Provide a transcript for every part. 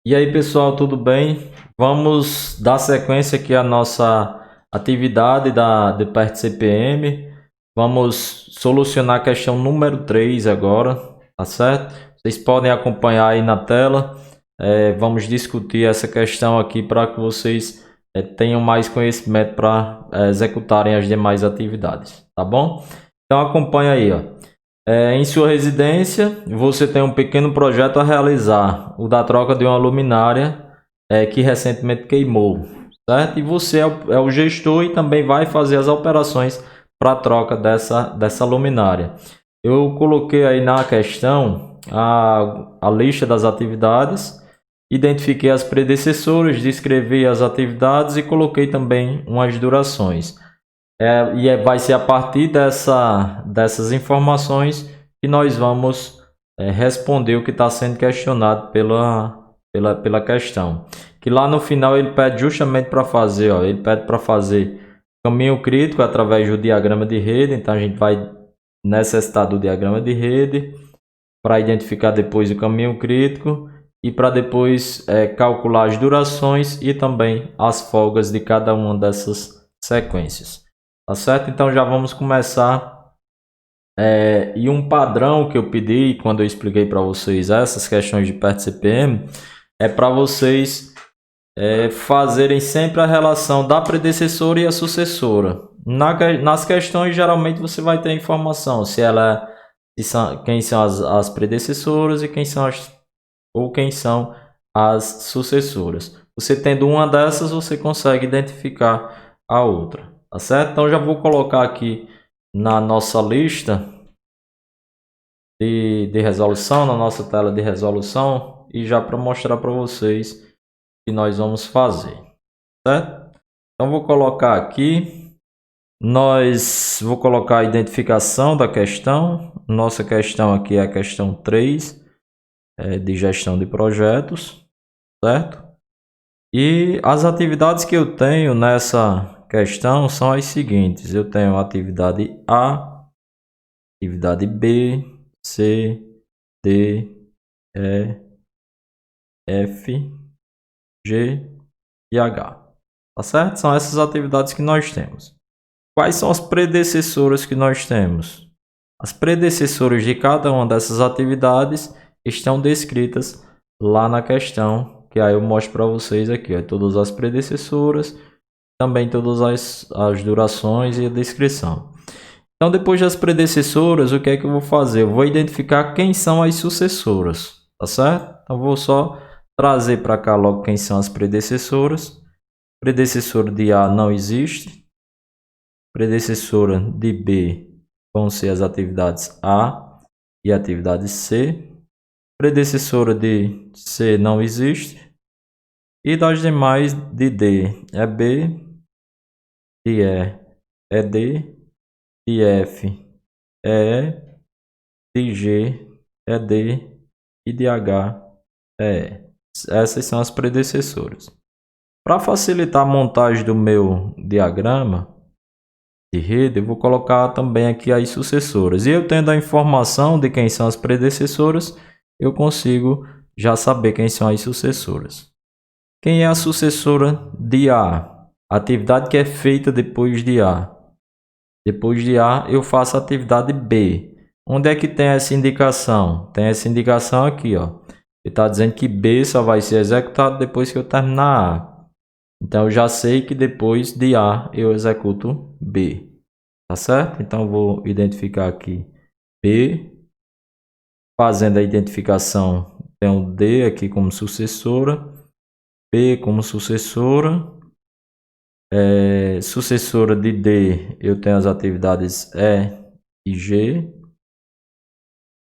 E aí, pessoal, tudo bem? Vamos dar sequência aqui à nossa atividade do PERT CPM. Vamos solucionar a questão número 3 agora, tá certo? Vocês podem acompanhar aí na tela. Vamos discutir essa questão aqui para que vocês tenham mais conhecimento para executarem as demais atividades, tá bom? Então acompanha aí, ó. Em sua residência, você tem um pequeno projeto a realizar, o da troca de uma luminária que recentemente queimou, certo? E você é o gestor e também vai fazer as operações para a troca dessa luminária. Eu coloquei aí na questão a lista das atividades, identifiquei as predecessoras, descrevi as atividades e coloquei também umas durações. Vai ser a partir dessas informações que nós vamos responder o que está sendo questionado pela questão. Que lá no final ele pede justamente para fazer, ó, ele pede para fazer caminho crítico através do diagrama de rede. Então a gente vai necessitar do diagrama de rede para identificar depois o caminho crítico e para depois calcular as durações e também as folgas de cada uma dessas sequências. Tá certo? Então já vamos começar. E um padrão que eu pedi quando eu expliquei para vocês essas questões de PERT CPM é para vocês fazerem sempre a relação da predecessora e a sucessora. Nas questões, geralmente você vai ter informação se ela quem são as predecessoras e quem são as sucessoras. Você tendo uma dessas, você consegue identificar a outra. Tá certo? Então já vou colocar aqui na nossa lista de resolução, na nossa tela de resolução, e já para mostrar para vocês o que nós vamos fazer, certo? Então vou colocar aqui, vou colocar a identificação da questão. Nossa questão aqui é a questão 3, de gestão de projetos, certo? E as atividades que eu tenho nessa questão são as seguintes: eu tenho a atividade A, atividade B, C, D, E, F, G e H. Tá certo? São essas atividades que nós temos. Quais são as predecessoras que nós temos? As predecessoras de cada uma dessas atividades estão descritas lá na questão, que aí eu mostro para vocês aqui, ó, todas as predecessoras, também todas as durações e a descrição. Então, depois das predecessoras, o que é que eu vou fazer? Eu vou identificar quem são as sucessoras, tá certo? Então, vou só trazer para cá logo quem são as predecessoras. Predecessora de A não existe. Predecessora de B vão ser as atividades A e a atividade C. Predecessora de C não existe. E das demais, de D é B, de E é D, de F é E, de G é D e de H é E. Essas são as predecessoras. Para facilitar a montagem do meu diagrama de rede, eu vou colocar também aqui as sucessoras. E eu tendo a informação de quem são as predecessoras, eu consigo já saber quem são as sucessoras. Quem é a sucessora de A? A atividade que é feita depois de A. Depois de A, eu faço a atividade B. Onde é que tem essa indicação? Tem essa indicação aqui, ó. Ele está dizendo que B só vai ser executado depois que eu terminar A. Então, eu já sei que depois de A, eu executo B. Tá certo? Então, eu vou identificar aqui B. Fazendo a identificação, tem o D aqui como sucessora. B como sucessora. Sucessora de D, eu tenho as atividades E e G.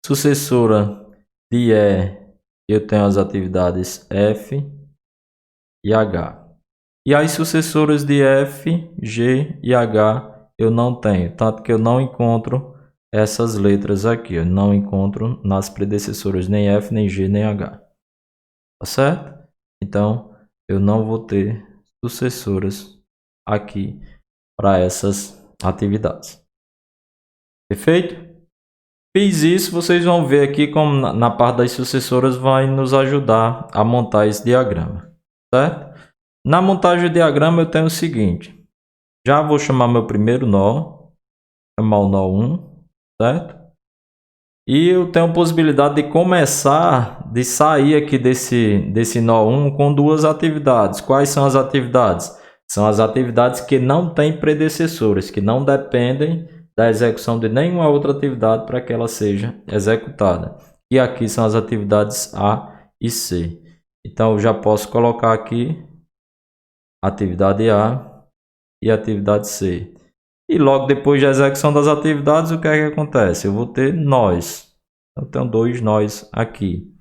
Sucessora de E, eu tenho as atividades F e H. E as sucessoras de F, G e H eu não tenho, tanto que eu não encontro essas letras aqui. Eu não encontro nas predecessoras nem F, nem G, nem H. Tá certo? Então, eu não vou ter sucessoras aqui para essas atividades. Perfeito? Fiz isso, vocês vão ver aqui como na parte das sucessoras vai nos ajudar a montar esse diagrama, certo? Na montagem do diagrama eu tenho o seguinte, já vou chamar meu primeiro nó, chamar o nó 1, certo? E eu tenho a possibilidade de começar, de sair aqui desse nó 1 com duas atividades. Quais são as atividades? São as atividades que não têm predecessores, que não dependem da execução de nenhuma outra atividade para que ela seja executada. E aqui são as atividades A e C. Então, eu já posso colocar aqui atividade A e atividade C. E logo depois da execução das atividades, o que é que acontece? Eu vou ter nós. Eu tenho dois nós aqui.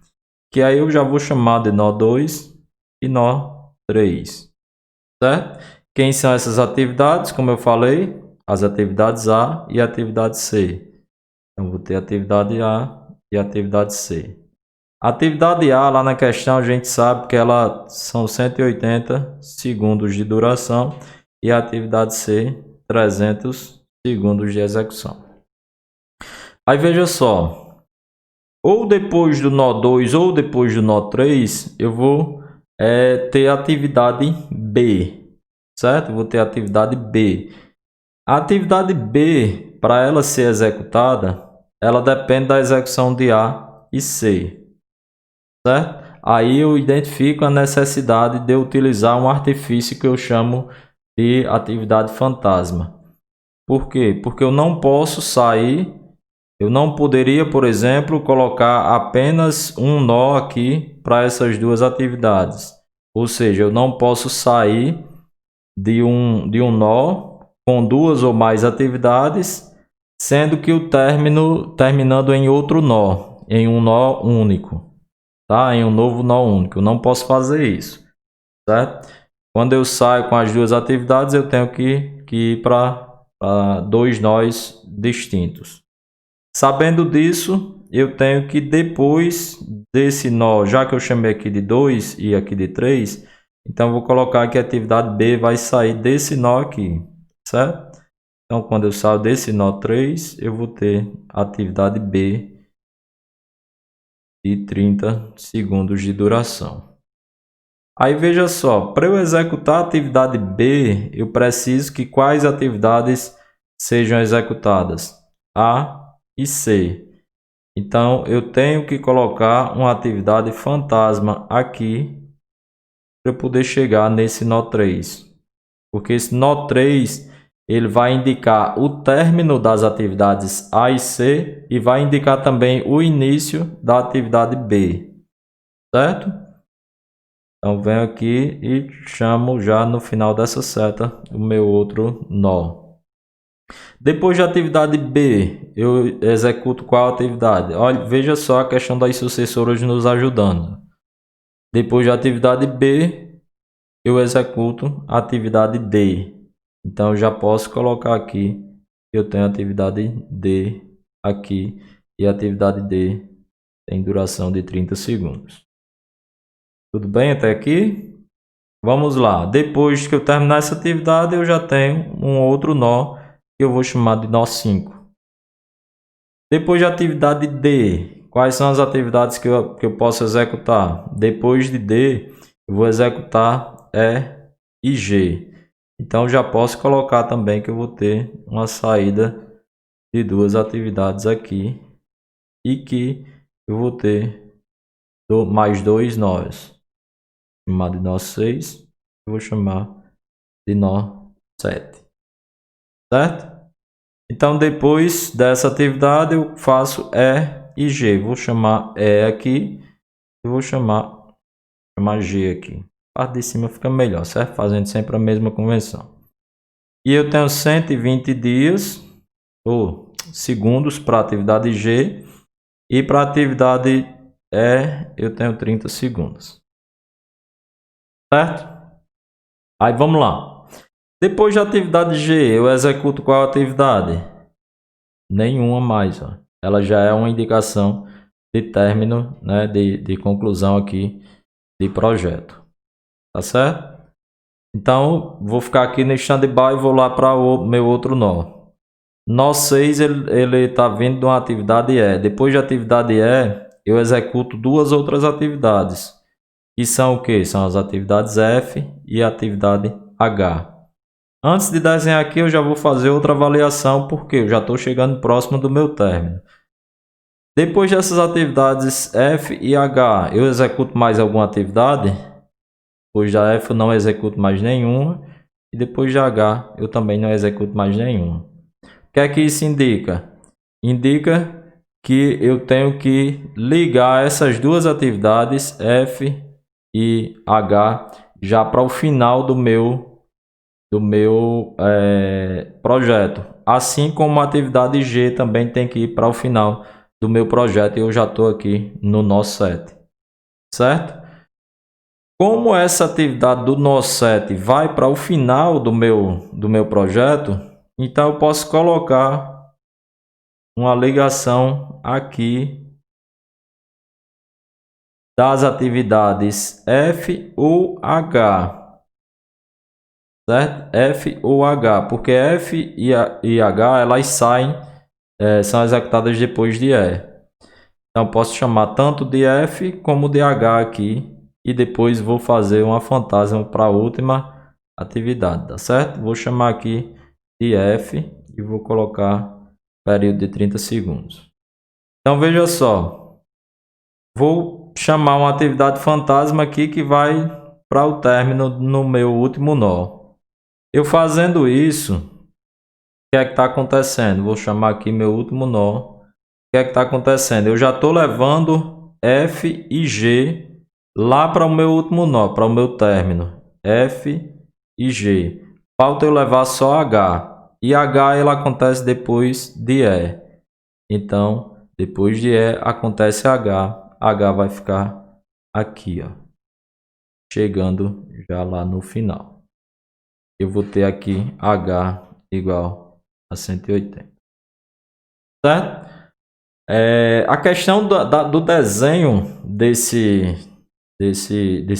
Que aí eu já vou chamar de nó 2 e nó 3. Certo? Quem são essas atividades? Como eu falei, as atividades A e a atividade C. Então, vou ter atividade A e atividade C. A atividade A, lá na questão, a gente sabe que ela são 180 segundos de duração e a atividade C, 300 segundos de execução. Aí veja só, ou depois do nó 2 ou depois do nó 3, eu vou ter a atividade B, certo? Vou ter a atividade B. A atividade B, para ela ser executada, ela depende da execução de A e C, certo? Aí eu identifico a necessidade de utilizar um artifício que eu chamo de atividade fantasma. Por quê? Porque eu não posso sair, eu não poderia, por exemplo, colocar apenas um nó aqui para essas duas atividades. Ou seja, eu não posso sair de um nó com duas ou mais atividades, sendo que o término terminando em outro nó, em um nó único, tá? Em um novo nó único. Eu não posso fazer isso, certo? Quando eu saio com as duas atividades, eu tenho que ir para dois nós distintos. Sabendo disso, eu tenho que depois desse nó, já que eu chamei aqui de 2 e aqui de 3, então vou colocar que a atividade B vai sair desse nó aqui, certo? Então, quando eu saio desse nó 3, eu vou ter a atividade B de 30 segundos de duração. Aí veja só, para eu executar a atividade B, eu preciso que quais atividades sejam executadas? A e C. Então, eu tenho que colocar uma atividade fantasma aqui para eu poder chegar nesse nó 3. Porque esse nó 3 ele vai indicar o término das atividades A e C e vai indicar também o início da atividade B, certo? Então, venho aqui e chamo já no final dessa seta o meu outro nó. Depois da atividade B, eu executo qual atividade? Olha, veja só a questão das sucessoras nos ajudando. Depois da atividade B, eu executo a atividade D. Então, eu já posso colocar aqui que eu tenho a atividade D aqui e a atividade D tem duração de 30 segundos. Tudo bem até aqui? Vamos lá. Depois que eu terminar essa atividade, eu já tenho um outro nó que eu vou chamar de nó 5. Depois da atividade D, quais são as atividades que eu posso executar? Depois de D, eu vou executar E e G. Então, já posso colocar também que eu vou ter uma saída de duas atividades aqui e que eu vou ter mais dois nós. Vou chamar de nó 6, eu vou chamar de nó 7. Certo? Então, depois dessa atividade, eu faço E e G. Vou chamar E aqui e vou chamar G aqui. A parte de cima fica melhor, certo? Fazendo sempre a mesma convenção. E eu tenho 120 dias ou segundos para a atividade G e para a atividade E eu tenho 30 segundos. Certo? Aí vamos lá. Depois da atividade G, eu executo qual atividade? Nenhuma mais. Ó. Ela já é uma indicação de término, né, de conclusão aqui de projeto. Tá certo? Então, vou ficar aqui no stand-by e vou lá para o meu outro nó. nó 6 ele está vindo de uma atividade E. Depois da atividade E, eu executo duas outras atividades. Que são o que? São as atividades F e a atividade H. Antes de desenhar aqui, eu já vou fazer outra avaliação, porque eu já estou chegando próximo do meu término. Depois dessas atividades F e H, eu executo mais alguma atividade? Depois da F eu não executo mais nenhuma. E depois da H eu também não executo mais nenhuma. O que é que isso indica? Indica que eu tenho que ligar essas duas atividades F e H já para o final do meu projeto. Assim como a atividade G também tem que ir para o final do meu projeto. E eu já estou aqui no nó 7. Certo? Como essa atividade do nó 7 vai para o final do meu projeto, então eu posso colocar uma ligação aqui das atividades F ou H, certo? F ou H, porque F e H elas saem, são executadas depois de E. Então posso chamar tanto de F como de H aqui e depois vou fazer uma fantasma para a última atividade, tá certo? Vou chamar aqui de F e vou colocar período de 30 segundos. Então veja só, vou chamar uma atividade fantasma aqui que vai para o término no meu último nó. Eu fazendo isso, o que é que está acontecendo? Vou chamar aqui meu último nó. O que é que está acontecendo? Eu já estou levando F e G lá para o meu último nó, para o meu término. F e G. Falta eu levar só H. E H ela acontece depois de E. Então, depois de E acontece H. H vai ficar aqui, ó, chegando já lá no final. Eu vou ter aqui H igual a 180. Certo? A questão do desenho desse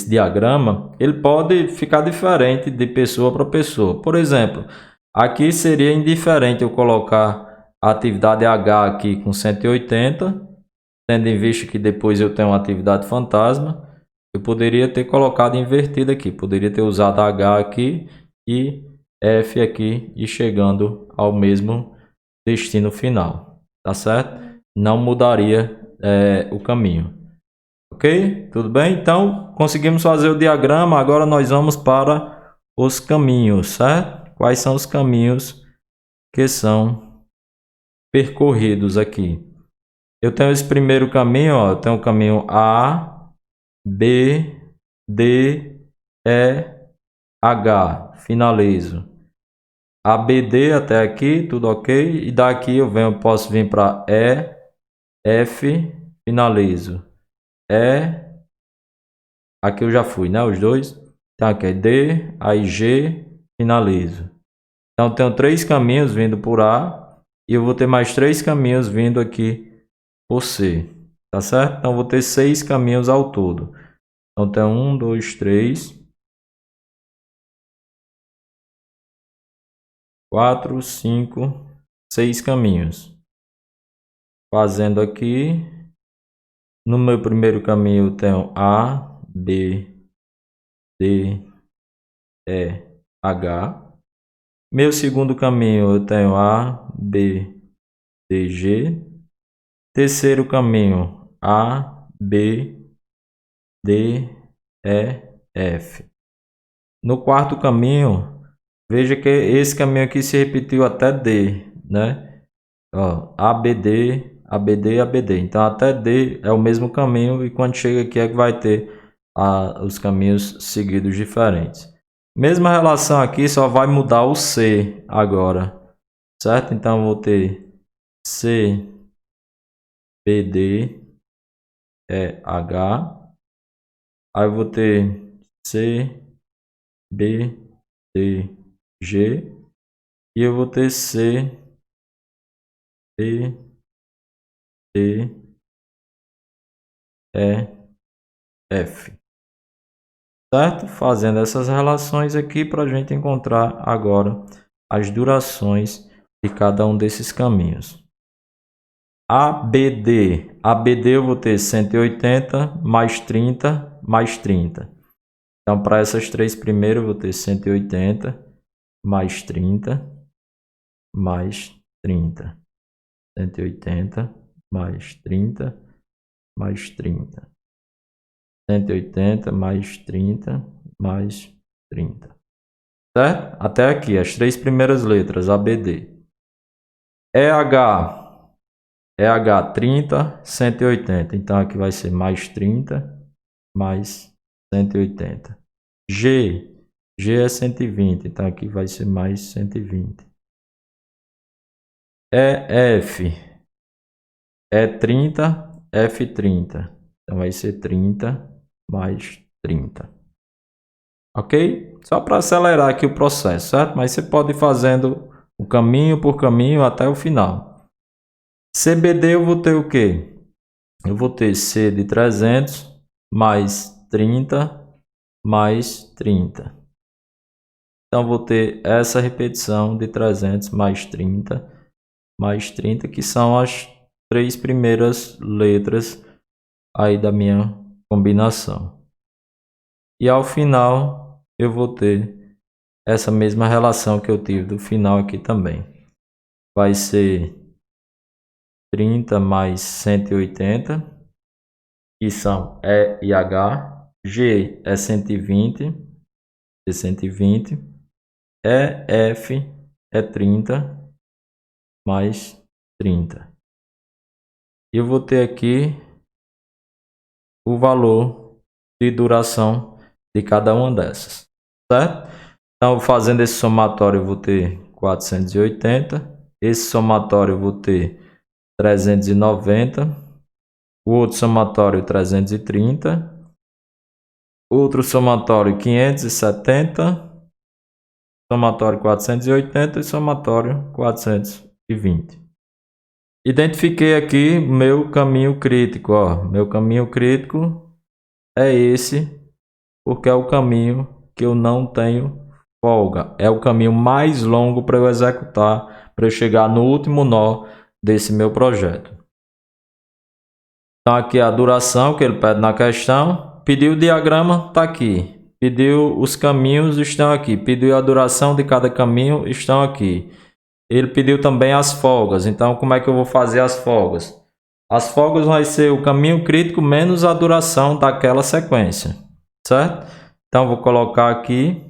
diagrama, ele pode ficar diferente de pessoa para pessoa. Por exemplo, aqui seria indiferente eu colocar a atividade H aqui com 180, tendo em vista que depois eu tenho uma atividade fantasma. Eu poderia ter colocado invertido aqui, poderia ter usado H aqui e F aqui e chegando ao mesmo destino final, tá certo? Não mudaria o caminho. Ok? Tudo bem? Então, conseguimos fazer o diagrama. Agora nós vamos para os caminhos, certo? Quais são os caminhos que são percorridos aqui? Eu tenho esse primeiro caminho, ó, eu tenho o caminho A, B, D, E, H. Finalizo. ABD até aqui, tudo ok. E daqui eu posso vir para E, F, finalizo. Aqui eu já fui, né? Os dois. Então aqui é D, aí G, finalizo. Então tenho 3 caminhos vindo por A e eu vou ter mais 3 caminhos vindo aqui por C. Tá certo? Então vou ter 6 caminhos ao todo. Então tem 1, 2, 3, 4, 5, 6 caminhos. Fazendo aqui. No meu primeiro caminho eu tenho A, B, D, E, H. Meu segundo caminho eu tenho A, B, D, G. Terceiro caminho A, B, D, E, F. No quarto caminho, veja que esse caminho aqui se repetiu até D, né? Ó, ABD, ABD, ABD. Então até D é o mesmo caminho e quando chega aqui é que vai ter os caminhos seguidos diferentes. Mesma relação aqui, só vai mudar o C agora, certo? Então vou ter C, BD, H. Aí eu vou ter C, B, D, G. E eu vou ter C, B, D, E, F. Certo? Fazendo essas relações aqui para a gente encontrar agora as durações de cada um desses caminhos. ABD eu vou ter 180 mais 30 mais 30. Então, para essas três primeiras, eu vou ter 180 mais 30 mais 30. 180 mais 30 mais 30. 180 mais 30 mais 30. Certo? Até aqui, as três primeiras letras, ABD. EH 30, 180. Então, aqui vai ser mais 30 mais 180. G é 120. Então, aqui vai ser mais 120. EF é 30, F30. Então, vai ser 30 mais 30. Ok? Só para acelerar aqui o processo, certo? Mas você pode ir fazendo o caminho por caminho até o final. CBD eu vou ter o quê? Eu vou ter C de 300 mais 30 mais 30. Então, vou ter essa repetição de 300 mais 30 mais 30, que são as três primeiras letras aí da minha combinação. E ao final, eu vou ter essa mesma relação que eu tive do final aqui também. Vai ser 30 mais 180, que são E e H. G é 120, é 120. EF é 30 mais 30. E eu vou ter aqui o valor de duração de cada uma dessas, certo? Então, fazendo esse somatório, eu vou ter 480. Esse somatório eu vou ter 390. O outro somatório 330. Outro somatório 570. Somatório 480 e somatório 420. Identifiquei aqui meu caminho crítico. Ó. Meu caminho crítico é esse, porque é o caminho que eu não tenho folga. É o caminho mais longo para eu executar, para eu chegar no último nó desse meu projeto. Então aqui a duração que ele pede na questão. Pediu o diagrama, está aqui. Pediu os caminhos, estão aqui. Pediu a duração de cada caminho, estão aqui. Ele pediu também as folgas. Então, como é que eu vou fazer as folgas? As folgas vai ser o caminho crítico menos a duração daquela sequência, certo? Então, vou colocar aqui,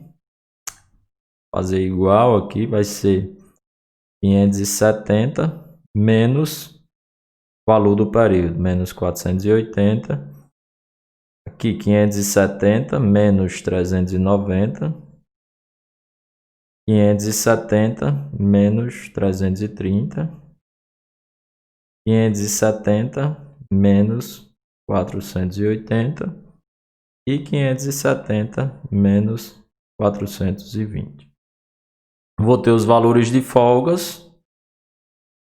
fazer igual aqui, vai ser 570 menos o valor do período, menos 480. Aqui, 570 menos 390. 570 menos 330. 570 menos 480. E 570 menos 420. Vou ter os valores de folgas.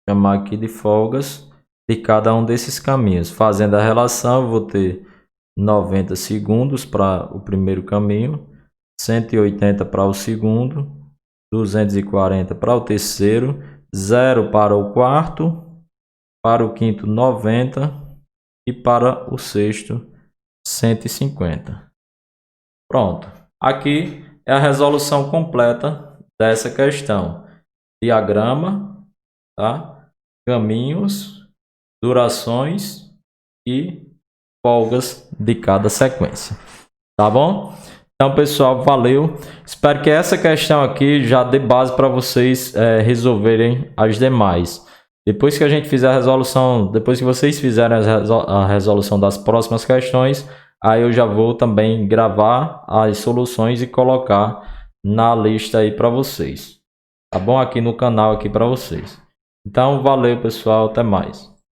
Vou chamar aqui de folgas de cada um desses caminhos. Fazendo a relação, eu vou ter 90 segundos para o primeiro caminho, 180 para o segundo, 240 para o terceiro, 0 para o quarto, para o quinto 90 e para o sexto 150. Pronto. Aqui é a resolução completa dessa questão. Diagrama, tá? Caminhos, durações e folgas de cada sequência. Tá bom? Então, pessoal, valeu. Espero que essa questão aqui já dê base para vocês resolverem as demais. Depois que a gente fizer a resolução, depois que vocês fizerem a resolução das próximas questões, aí eu já vou também gravar as soluções e colocar na lista aí para vocês. Tá bom? Aqui no canal aqui para vocês. Então, valeu, pessoal. Até mais.